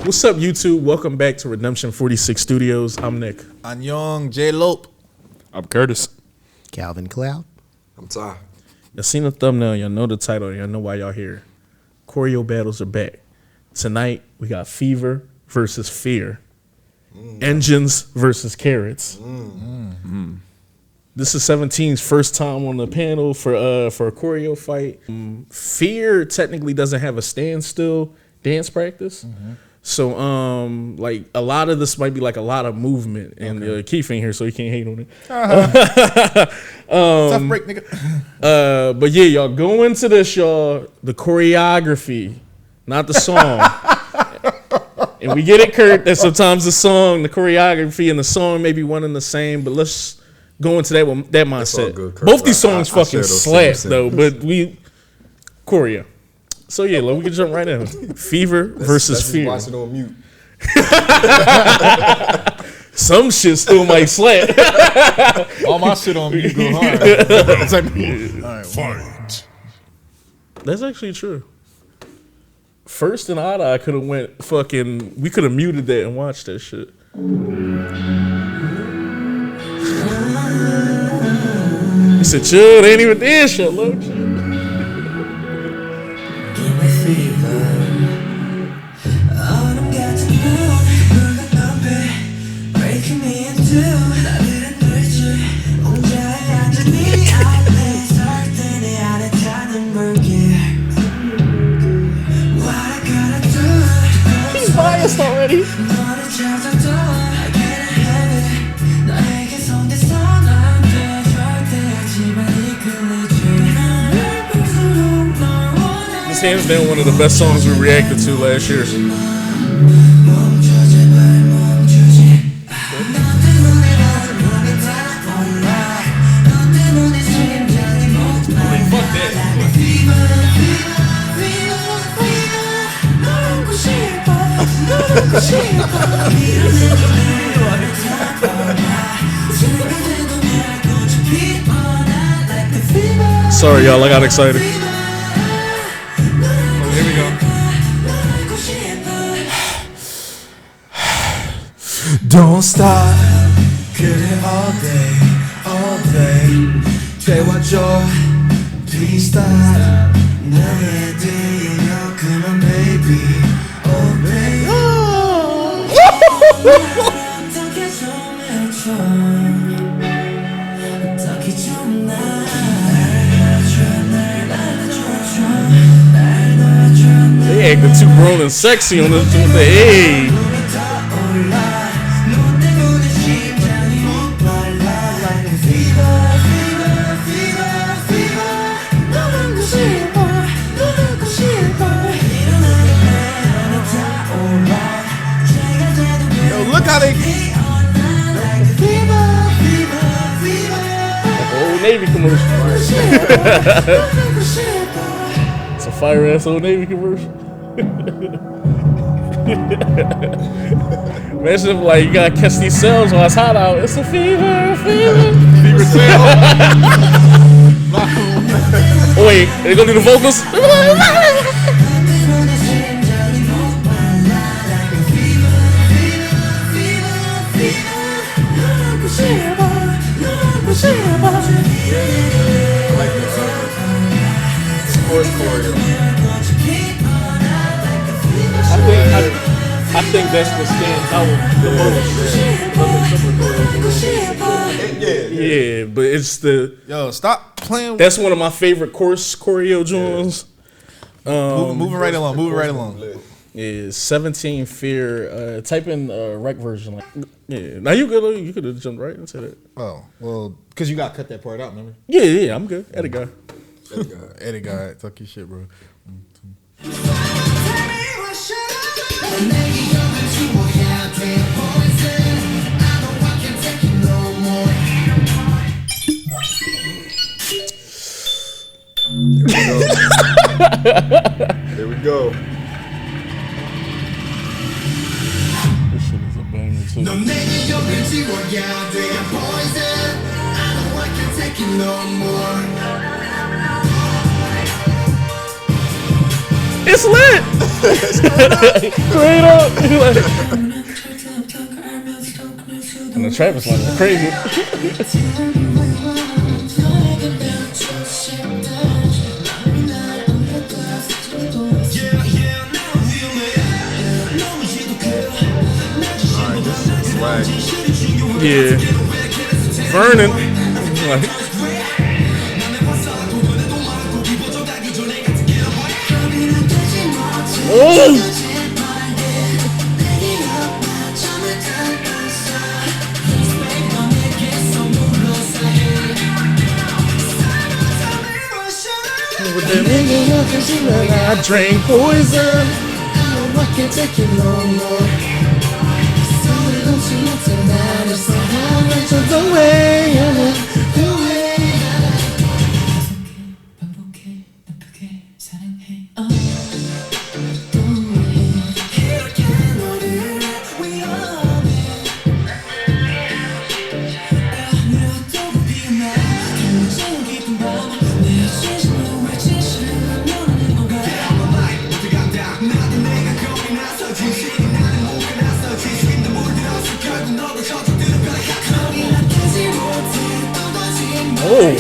What's up, YouTube? Welcome back to Redemption 46 Studios. I'm Nick. I'm Young J Lope. I'm Curtis. Calvin Cloud. I'm Ty. Y'all seen the thumbnail. Y'all know the title. Y'all know why y'all here. Choreo battles are back. Tonight, we got Fever versus Fear. Engines versus Carrots. This is 17's first time on the panel for a choreo fight. Fear technically doesn't have a standstill dance practice. So like a lot of this might be like a lot of movement, and Keith ain't here, so he can't hate on it. Tough break, nigga. But yeah, y'all go into this, y'all, the choreography, not the song. And we get it, Kurt, that sometimes the song, the choreography, and the song may be one and the same, but let's go into that mindset. Good, both these songs I fucking share those slap, same though, but we choreo. So yeah, we can jump right in. Fever versus Fear. Watch it on mute. Some shit still might slap. All my shit on me go hard. It's like, all right, fight. That's actually true. First and Odd Eye could have went fucking. We could have muted that and watched that shit. He said, "Chill, they ain't even there, shit, look." He's biased already. This hands down one of the best songs we reacted to last year. Sorry, y'all, I got excited. Here we go. Don't stop, get it all day. 태워줘, please stop. 나의 뒤에 come on baby, oh baby. They acting too grown and sexy on this with the hey. Yo, look how they. Old Navy commercial. It's a fire ass Old Navy commercial. Imagine if like you gotta catch these cells while it's hot out. It's a fever. Fever cell. Oh wait, they gonna do the vocals? I think that's what stands out the most. Yeah, but it's the. Yo, stop playing. That's one of my favorite choreo joints. Moving right along. Yeah, 17 Fear. Type in rec version. Yeah, now you good. You could have jumped right into that. Oh, well, because you got to cut that part out, remember? Yeah, I'm good. Edit guy. Edit guy, talk your shit, bro. Here we go. This shit is a banger too. It's lit. Straight up. And the trap is like crazy. Alright, this is swag. Yeah. Vernon. Like, oh! I drank poison. I can't take it no more. So don't you know tonight is somehow that you're the way. Oh.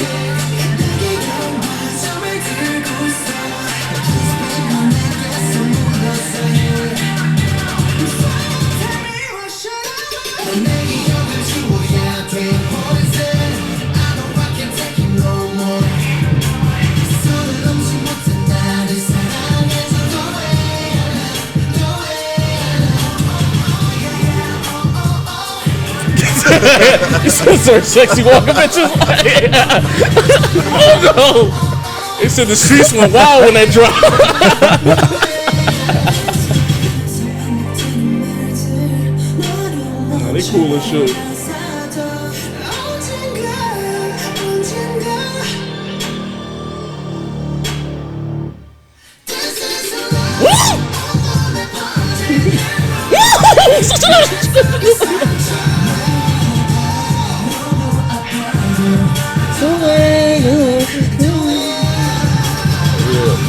These are sexy walking bitches. Oh no! They said the streets went wild when that dropped. Nah, they cool as shit.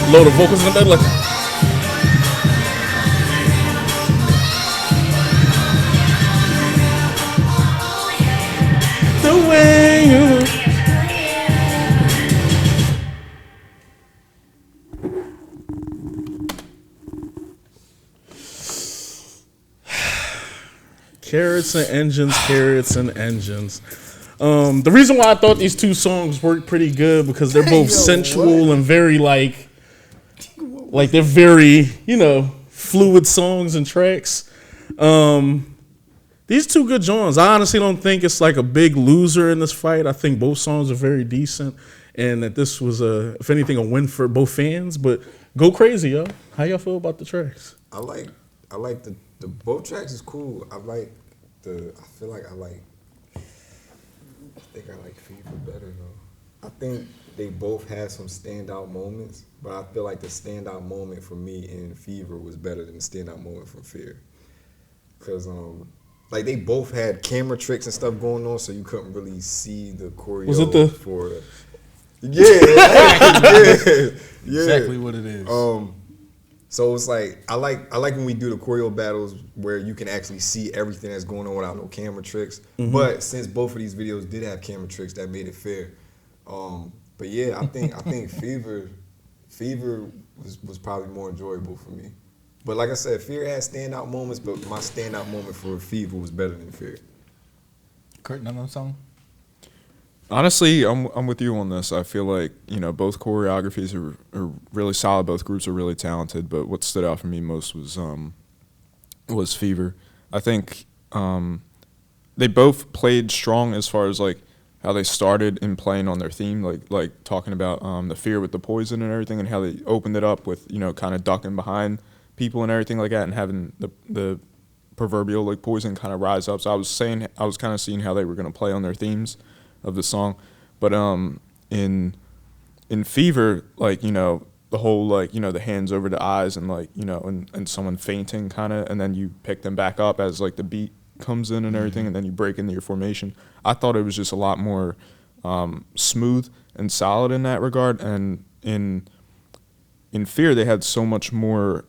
Load of vocals in the bed like the way you carrots and engines, carrots and engines. The reason why I thought these two songs worked pretty good because they're both sensual and very like they're very, you know, fluid songs and tracks. These two good joints. I honestly don't think it's like a big loser in this fight. I think both songs are very decent and that this was if anything, a win for both fans, but go crazy, yo. How y'all feel about the tracks? I like the both tracks is cool. I think I like Fever better though. I think they both had some standout moments, but I feel like the standout moment for me in Fever was better than the standout moment from Fear. Cause like they both had camera tricks and stuff going on, so you couldn't really see the choreo. Was it the for yeah. Exactly what it is. So it's like I like when we do the choreo battles where you can actually see everything that's going on without no camera tricks. Mm-hmm. But since both of these videos did have camera tricks, that made it fair. But yeah, I think Fever was probably more enjoyable for me. But like I said, Fear had standout moments, but my standout moment for Fever was better than Fear. Kurt, none of the song? Honestly, I'm with you on this. I feel like, you know, both choreographies are really solid. Both groups are really talented. But what stood out for me most was Fever. I think they both played strong as far as like how they started in playing on their theme, like talking about the fear with the poison and everything, and how they opened it up with, you know, kind of ducking behind people and everything like that, and having the proverbial like poison kind of rise up. So I was kind of seeing how they were going to play on their themes of the song. But in Fever, like, you know, the whole, like, you know, the hands over the eyes and, like, you know, and someone fainting kind of, and then you pick them back up as like the beat comes in and everything, and then you break into your formation. I thought it was just a lot more smooth and solid in that regard. And in in Fear they had so much more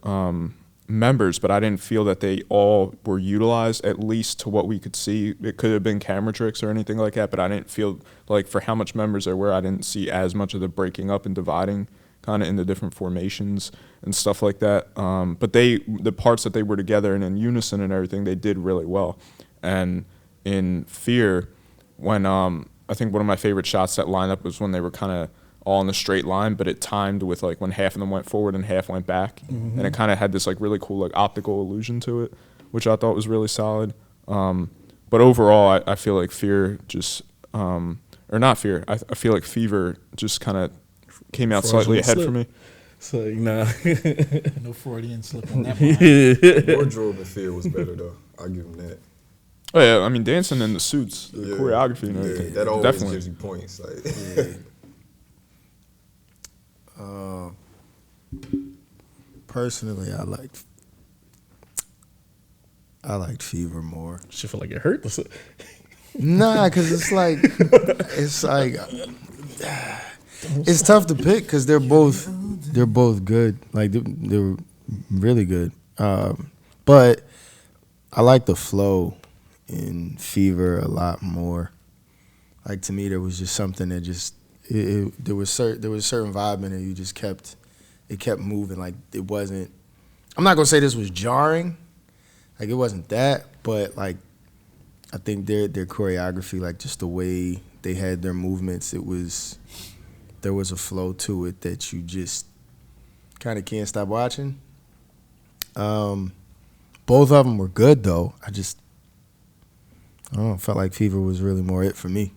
members, but I didn't feel that they all were utilized, at least to what we could see. It could have been camera tricks or anything like that, but I didn't feel like for how much members there were, I didn't see as much of the breaking up and dividing kind of into different formations and stuff like that. But the parts that they were together and in unison and everything, they did really well. And in Fear, when I think one of my favorite shots that lined up was when they were kind of all in a straight line, but it timed with like when half of them went forward and half went back, and it kind of had this like really cool like optical illusion to it, which I thought was really solid. But overall, I feel like Fear just, or not Fear, I feel like Fever just kind of came out slightly ahead for me. So nah. No Freudian slip on that one. Wardrobe and Fear was better though. I'll give him that. Oh yeah, I mean dancing in the suits, the choreography and everything. That always definitely gives you points. Like. Personally, I liked Fever more. Shit feel like it hurt. Nah, because it's like it's tough to pick because they're both good. Like they were really good. But I like the flow in Fever a lot more. Like to me, there was just something that just there was a certain vibe in it. You just kept moving. Like it wasn't. I'm not gonna say this was jarring. Like it wasn't that, but like I think their choreography, like just the way they had their movements, there was a flow to it that you just kind of can't stop watching. Both of them were good though. I don't know, felt like Fever was really more it for me.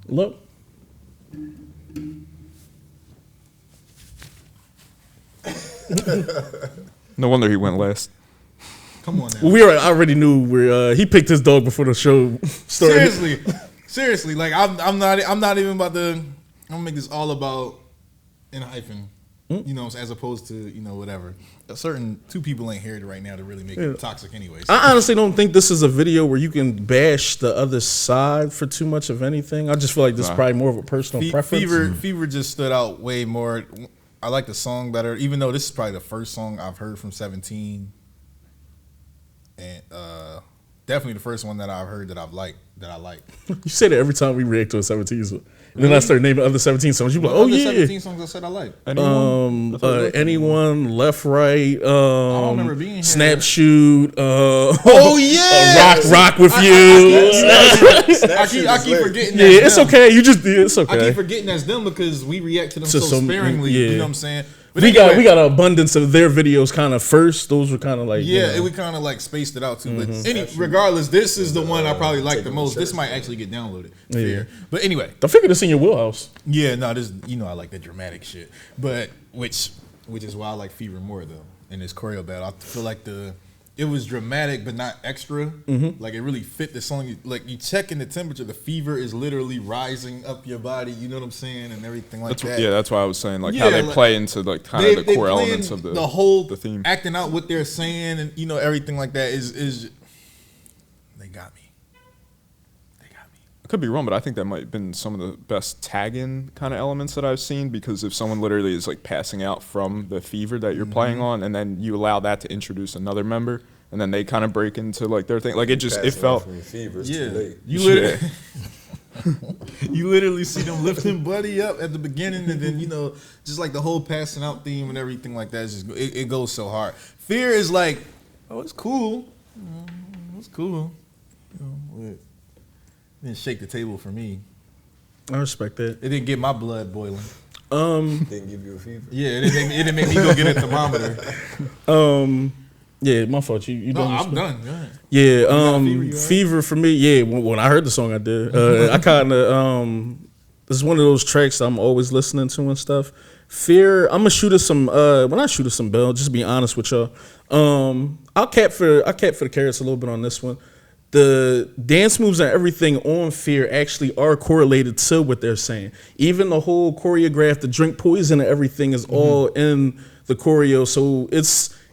Look. no wonder he went last. Come on now. We already knew he picked his dog before the show started. Seriously, like I'm not even about to. I'm gonna make this all about ENHYPEN, you know, as opposed to whatever. A certain two people ain't here right now to really make it toxic, anyways. I honestly don't think this is a video where you can bash the other side for too much of anything. I just feel like this is probably more of a personal preference. Fever just stood out way more. I like the song better, even though this is probably the first song I've heard from 17. And definitely the first one that I've heard that I like. You say that every time we react to a 17 song. And then I start naming other 17 songs. You be like, oh yeah. 17 songs I said I like. Anyone, Left, Right, I don't remember being here. Snap, Shoot, oh yeah, rock with you. I keep forgetting. Yeah, it's okay. It's okay. I keep forgetting that's them because we react to them so sparingly. Yeah. You know what I'm saying? But we got an abundance of their videos kind of first. Those were kind of like we kind of like spaced it out too. But regardless, this is the one I probably like the most. This might actually get downloaded. Fair. But anyway, I figured this in your wheelhouse. Yeah, no, this I like the dramatic shit. But which is why I like Fever more though. In this choreo battle, I feel like it was dramatic but not extra. Like it really fit the song. Like you checking the temperature, the fever is literally rising up your body. You know what I'm saying, and everything like that. Yeah, that's why I was saying like how they play into like kind of the core elements of the whole the theme, acting out what they're saying, and everything like that is. They got me. I could be wrong, but I think that might have been some of the best tag-in kind of elements that I've seen, because if someone literally is like passing out from the fever that you're playing on, and then you allow that to introduce another member, and then they kind of break into like their thing, like it felt. From your fever, it's too late. You literally see them lifting Buddy up at the beginning, and then just like the whole passing out theme and everything like that. It's just it goes so hard. Fear is like, oh, it's cool, it's cool. Didn't shake the table for me. I respect that. It didn't get my blood boiling. Didn't give you a fever. Yeah, it didn't make me go get a thermometer. Yeah, my fault. You done? I'm done. Go ahead. Yeah, fever for me. Yeah, when I heard the song, I did. I kind of this is one of those tracks I'm always listening to and stuff. Fear. I'm gonna shoot us some. When I shoot us some bell, just be honest with y'all. I'll cap for the carrots a little bit on this one. The dance moves and everything on Fear actually are correlated to what they're saying. Even the whole choreograph, the drink poison and everything is all in the choreo. So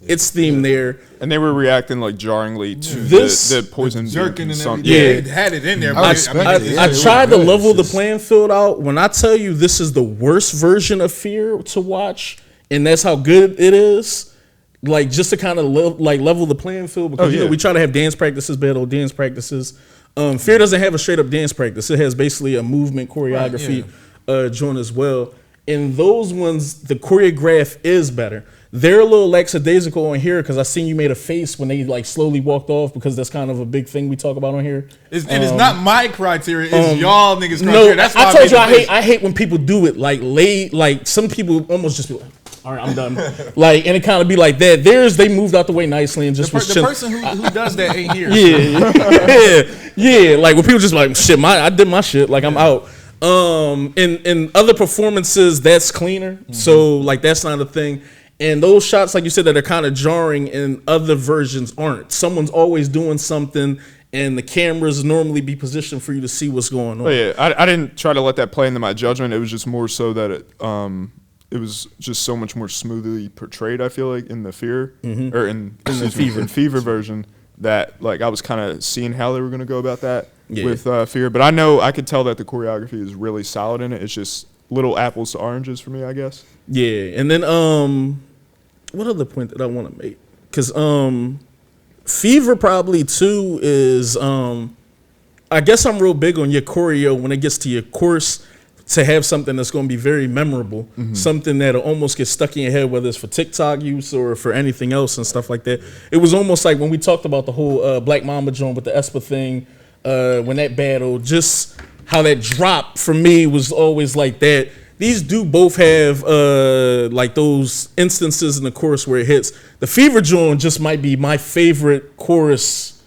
its theme there. And they were reacting like jarringly to This- the poison Jerking and song. everything. Yeah. It had it in there. I But expect I it, mean, yeah. I it tried to was good. level the It's just- playing field out. When I tell you this is the worst version of Fear to watch, and that's how good it is, like just to kind of level the playing field, because you know we try to have dance practices, battle dance practices. Fear doesn't have a straight up dance practice. It has basically a movement choreography joint as well. And those ones, the choreograph is better. They're a little lackadaisical on here because I seen you made a face when they like slowly walked off, because that's kind of a big thing we talk about on here. and it's not my criteria. It's y'all niggas' criteria. No, That's why I told you made the face. I hate when people do it like late. Like some people almost just be like, all right, I'm done. Like, and it kind of be like that. They moved out the way nicely and just was The chilling. person who does that ain't here. Yeah. Like when people just like, shit, I did my shit. Like I'm out. In other performances, that's cleaner. So like that's not a thing. And those shots, like you said, that are kind of jarring in other versions aren't. Someone's always doing something, and the cameras normally be positioned for you to see what's going on. But yeah, I didn't try to let that play into my judgment. It was just more so that it was just so much more smoothly portrayed, I feel like, in the Fear or in the Fever version, that like I was kind of seeing how they were going to go about that with Fear. But I know I could tell that the choreography is really solid in it. It's just little apples to oranges for me, I guess. Yeah, and then what other point did I want to make? Because Fever probably too is I guess I'm real big on your choreo when it gets to your course, to have something that's going to be very memorable, something that'll almost get stuck in your head, whether it's for TikTok use or for anything else and stuff like that. It was almost like when we talked about the whole Black Mamba joint with the Espa thing, when that battle, just how that drop for me was always like that. These do both have like those instances in the chorus where it hits. The Fever joint just might be my favorite chorus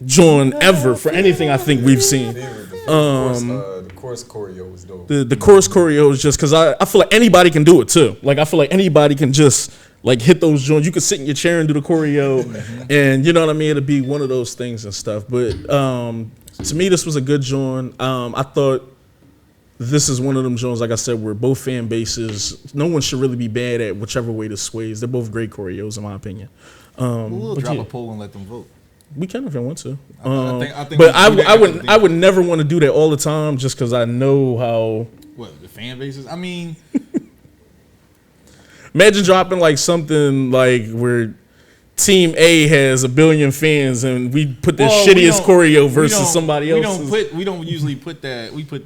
joint ever for anything I think we've seen. The chorus choreo was dope. The chorus choreo is just because I feel like anybody can do it too. Like I feel like anybody can just like hit those joints. You could sit in your chair and do the choreo, and you know what I mean. It'd be one of those things and stuff. But to me, this was a good joint. I thought this is one of them joints, like I said, where both fan bases, no one should really be bad at whichever way this sways. They're both great choreos, in my opinion. We'll drop a poll and let them vote. We can if you want to. I think but I would never want to do that all the time, just because I know how. What, the fan bases? I mean, imagine dropping like something like where Team A has 1 billion fans and we put the shittiest choreo versus somebody else. We don't usually put that. We put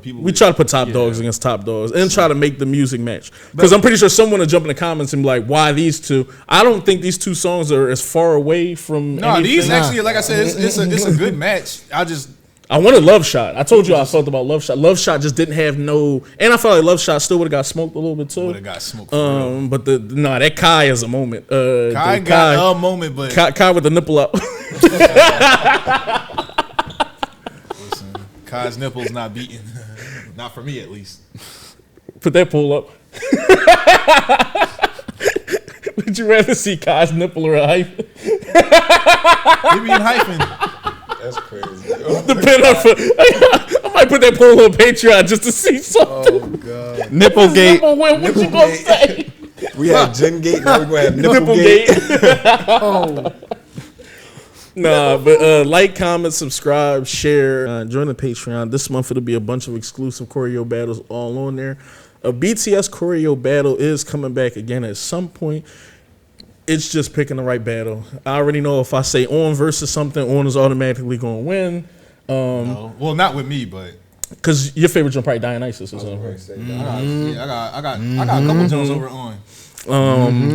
people. We try to put top dogs against top dogs and try to make the music match. Because I'm pretty sure someone will jump in the comments and be like, why these two? I don't think these two songs are as far away from anything. These actually, like I said, it's a good match. I wanted Love Shot. I told you I felt about Love Shot. Love Shot just didn't have no, and I felt like Love Shot still would have got smoked a little bit too. Would have got smoked. But that Kai is a moment. Kai got a moment, but Kai with the nipple up. Listen, Kai's nipples not beating, not for me at least. Put that poll up. Would you rather see Kai's nipple or a hyphen? Maybe ENHYPEN. That's crazy. I might put that poll on Patreon just to see something. Oh god. Nipplegate. Nipple win, what you gonna say? We had Gengate, now we're gonna have Nipplegate. Oh. Nah, but like, comment, subscribe, share, join the Patreon. This month it'll be a bunch of exclusive choreo battles all on there. A BTS choreo battle is coming back again at some point. It's just picking the right battle. I already know if I say On versus something, On is automatically going to win. No. Well, not with me, but because your favorite jump probably Dionysus or something. I got a couple jumps over On.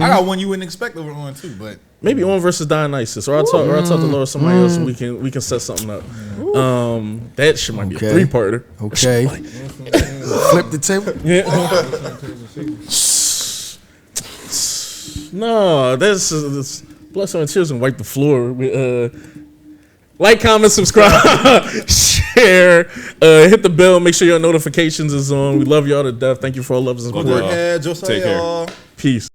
I got one you wouldn't expect over On too, but maybe On versus Dionysus, or I'll talk to Laura somebody else, and we can set something up. That shit might be a 3-parter. Okay. Flip the table. Yeah. No, this Blood, Sweat, and Tears and wipe the floor. Like, comment, subscribe, share, hit the bell, make sure your notifications is on. We love y'all to death. Thank you for all love and support. Josiah. Take care. Peace.